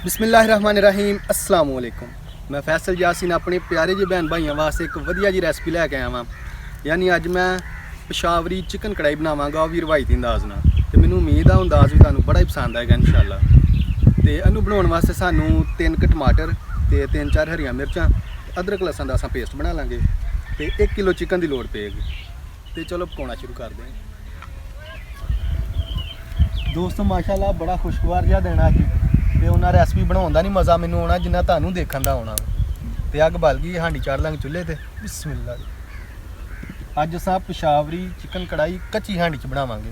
बिस्मिल्लाहिर्रहमानिर्रहीम अस्सलाम वालेकुम। मैं फैसल यासीन अपने प्यारे जी भैन भाइयों वास्ते एक वधिया जी रेसिपी लैके आया वां। यानी अज मैं पेशावरी चिकन कढ़ाई बनावांगा वो भी रवायती अंदाज नाल। ते मैनूं उम्मीद आ अंदाज भी तुहानूं बड़ा ही पसंद आएगा इंशाअल्लाह। ते इहनूं बनाउण वास्ते सानूं 3 क टमाटर ते 3-4 हरियां मिर्चां अदरक लसन दा असां पेस्ट बना लांगे ते 1 किलो चिकन की लोड़ पेगी। ते चलो पकाउणा शुरू करदे हां। दोस्तों माशाअल्लाह बड़ा खुशगवार जिहा दिन अज ते उन्हां रेसिपी बनाउण दा नहीं मज़ा मैनूं आउणा जिन्ना तुहानूं देखण दा आउणा। ते अग बल गई हांडी चाढ़ लांगे चुल्हे ते बिस्मिल्लाह। अज असां पेशावरी चिकन कढ़ाई कच्ची हांडी च बनावांगे।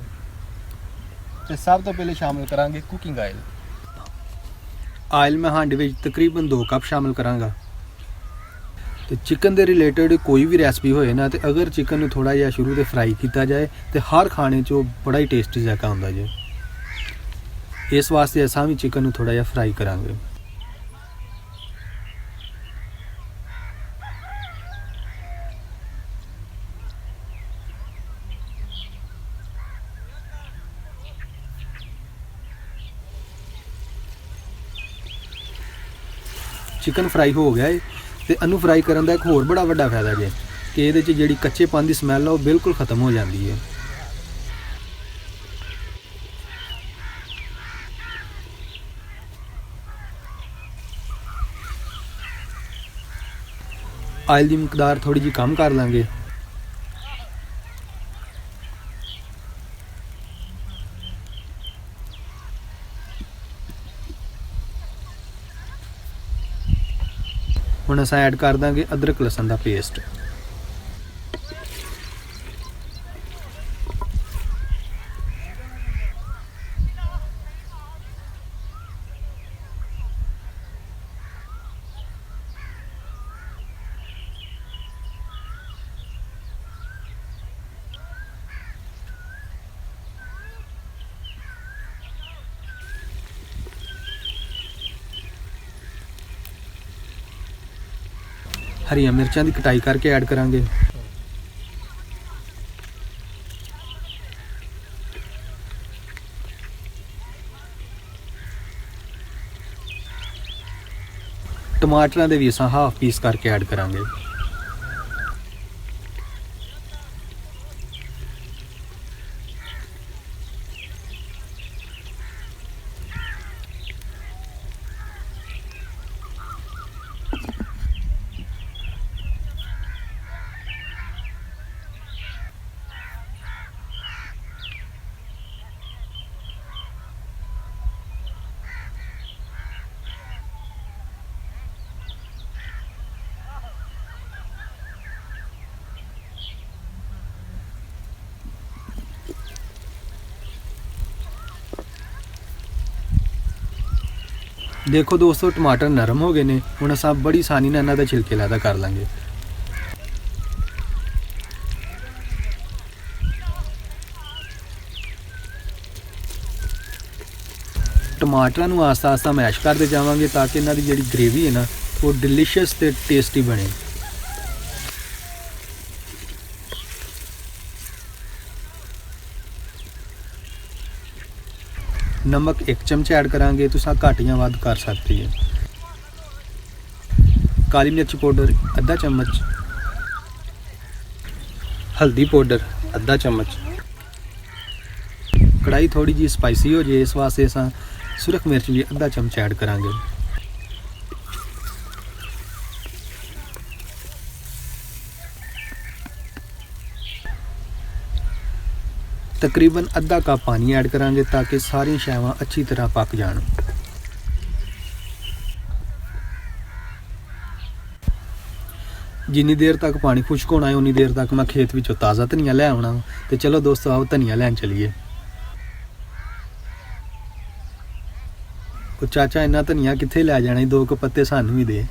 ते सब तो पहले शामिल करांगे कुकिंग आयल। आयल मैं हांडी विच तकरीबन 2 कप शामिल करांगा। तो चिकन के रिलेटेड कोई भी रेसिपी होए ना, तो अगर चिकन नूं थोड़ा जिहा शुरू तो फ्राई किया जाए तो हर खाने चो बड़ा ही टेस्टी जाका आउंदा जे। इस वास्ते असां भी चिकन नूं थोड़ा जिहा फ्राई करांगे। चिकन फ्राई हो गया है तो इनू फ्राई करने का एक होर बड़ा वड्डा फायदा जे कि ये जी कच्चेपन की स्मैल है वो बिल्कुल खत्म हो जाती है। आयल की मकदार थोड़ी जी कम कर लांगे। हुण असां ऐड कर देंगे अदरक लसन का पेस्ट। हरिया मिर्चां की कटाई करके ऐड करांगे। टमाटरां दे भी असां हाफ पीस करके ऐड करांगे। देखो दोस्तों टमाटर नरम हो गए ने, हुण असां बड़ी आसानी नाल इन्हां दे छिलके अलग कर लांगे। टमाटरां नूं आस्ता आस्ता मैश करते जावांगे ताकि इन्हां दी जिहड़ी ग्रेवी है ना वो डिलीशियस ते टेस्टी बने। नमक 1 चमचा ऐड करांगे, तुसां घट या वध कर सकते हैं। काली मिर्च पाउडर आधा चम्मच, हल्दी पाउडर आधा चम्मच। कढ़ाई थोड़ी जी स्पाइसी हो जाए इस वास्ते असां सुरख मिर्च भी आधा चमचा ऐड करांगे। तकरीबन आधा कप पानी ऐड करांगे ताकि सारी शैवां अच्छी तरह पक जान। जिन्नी देर तक पानी खुश्क होना है उन्नी देर तक मैं खेत विचों ताज़ा धनिया लै आउणा। तो चलो दोस्तों आओ धनिया लैन चलीए। तो चाचा इन्ना धनिया कित्थे लै जाना, 2 क पत्ते सानू ही दे।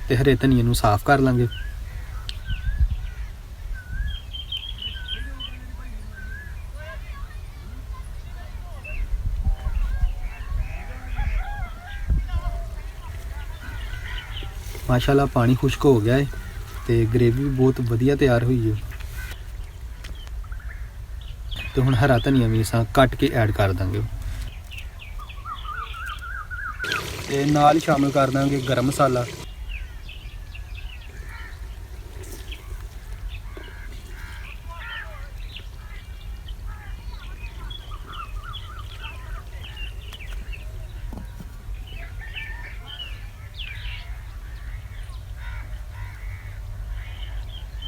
ते हरे धनिए नूं साफ कर लांगे। माशाल्लाह पानी खुश्क हो गया है तो ग्रेवी भी बहुत वधिया तैयार हुई है। ਤੇ ਹੁਣ ਹਰਾ ਧਨੀਆ ਵੀ ਅਸਾਂ ਕੱਟ ਕੇ ਐਡ ਕਰ ਦਾਂਗੇ ਤੇ ਨਾਲ ਹੀ ਸ਼ਾਮਿਲ ਕਰ ਦਾਂਗੇ ਗਰਮ ਮਸਾਲਾ,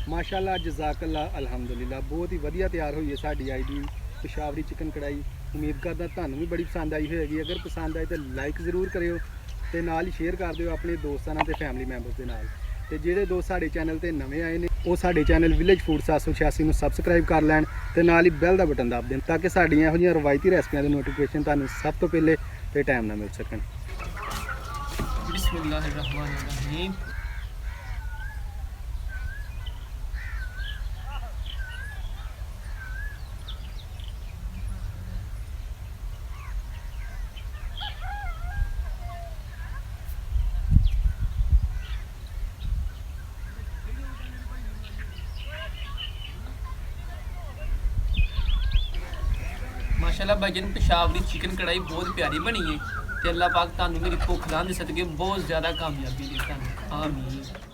ਮਾਸ਼ਾਅੱਲਾ ਜਜ਼ਾਕੱਲਾ ਅਲਹਮਦੁਲਿਲਾ। ਬਹੁਤ ਹੀ ਵਧੀਆ ਤਿਆਰ ਹੋਈ ਹੈ ਸਾਡੀ ਅੱਜ ਦੀ ਪਿਸ਼ਾਵਰੀ ਚਿਕਨ ਕੜਾਈ। ਉਮੀਦ ਕਰਦਾ ਤੁਹਾਨੂੰ ਵੀ ਬੜੀ ਪਸੰਦ ਆਈ ਹੋਵੇਗੀ। ਅਗਰ ਪਸੰਦ ਆਏ ਤਾਂ ਲਾਈਕ ਜ਼ਰੂਰ ਕਰਿਓ ਤੇ ਨਾਲ ਹੀ ਸ਼ੇਅਰ ਕਰ ਦਿਓ ਆਪਣੇ ਦੋਸਤਾਂ ਨਾਲ ਤੇ ਫੈਮਿਲੀ ਮੈਂਬਰਸ ਦੇ ਨਾਲ। ਤੇ ਜਿਹੜੇ ਦੋਸਤ ਸਾਡੇ ਚੈਨਲ ਤੇ ਨਵੇਂ ਆਏ ਨੇ ਉਹ ਸਾਡੇ ਚੈਨਲ ਵਿਲੇਜ ਫੂਡ 786 ਨੂੰ ਸਬਸਕ੍ਰਾਈਬ ਕਰ ਲੈਣ ਤੇ ਨਾਲ ਹੀ ਬੈਲ ਦਾ ਬਟਨ ਦਬ ਦੇਣ ਤਾਂ ਕਿ ਸਾਡੀਆਂ ਇਹੋ ਜਿਹੀਆਂ ਰਵਾਇਤੀ ਰੈਸਪੀਆਂ ਦੇ ਨੋਟੀਫਿਕੇਸ਼ਨ ਤੁਹਾਨੂੰ ਸਭ ਤੋਂ ਪਹਿਲੇ ਤੇ ਟਾਈਮ ਨਾਲ ਮਿਲ ਸਕਣ। ਬਿਸਮਿਲ੍ਲਾਹਿਰਰਹਿਮਾਨਿਰਰਹੀਮ। माशाल्लाह भाईजान पेशावरी चिकन कढ़ाई बहुत प्यारी बनी है। ते अल्लाह पाक तुहानू मेरी भुख लाने सदके बहुत ज़्यादा कामयाबी दे। आमीन।